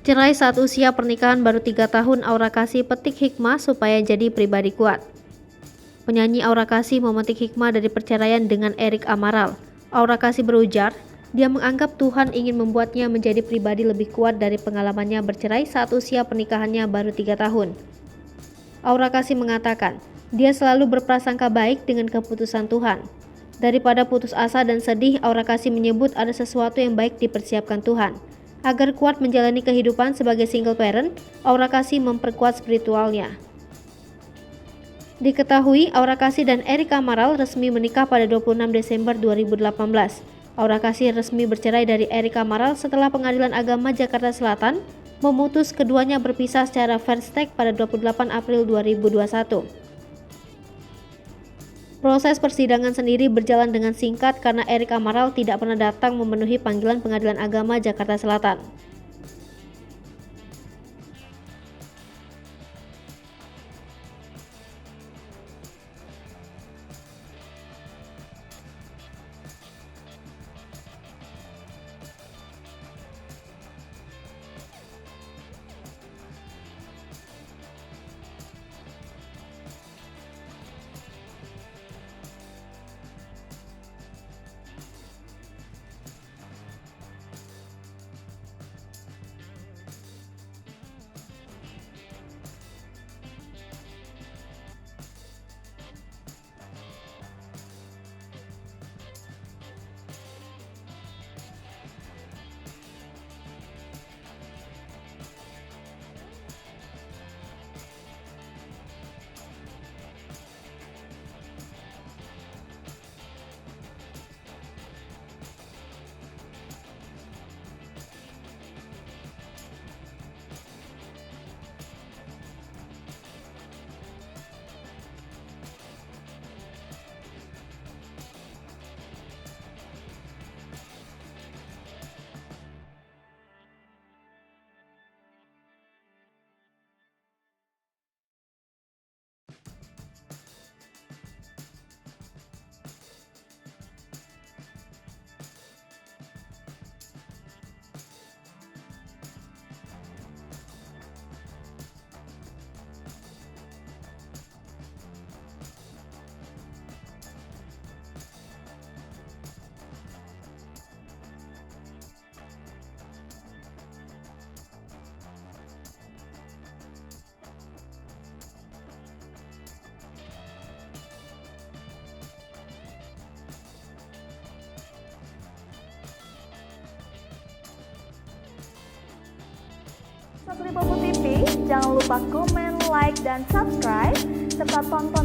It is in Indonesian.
Cerai saat usia pernikahan baru 3 tahun, Aura Kasih petik hikmah supaya jadi pribadi kuat. Penyanyi Aura Kasih memetik hikmah dari perceraian dengan Erik Amaral. Aura Kasih berujar, dia menganggap Tuhan ingin membuatnya menjadi pribadi lebih kuat dari pengalamannya bercerai saat usia pernikahannya baru 3 tahun. Aura Kasih mengatakan, dia selalu berprasangka baik dengan keputusan Tuhan. Daripada putus asa dan sedih, Aura Kasih menyebut ada sesuatu yang baik dipersiapkan Tuhan. Agar kuat menjalani kehidupan sebagai single parent, Aura Kasih memperkuat spiritualnya. Diketahui, Aura Kasih dan Erik Amaral resmi menikah pada 26 Desember 2018. Aura Kasih resmi bercerai dari Erik Amaral setelah Pengadilan Agama Jakarta Selatan memutus keduanya berpisah secara first take pada 28 April 2021. Proses persidangan sendiri berjalan dengan singkat karena Erik Amaral tidak pernah datang memenuhi panggilan Pengadilan Agama Jakarta Selatan. Satria Bobo TV, jangan lupa komen, like, dan subscribe, serta tonton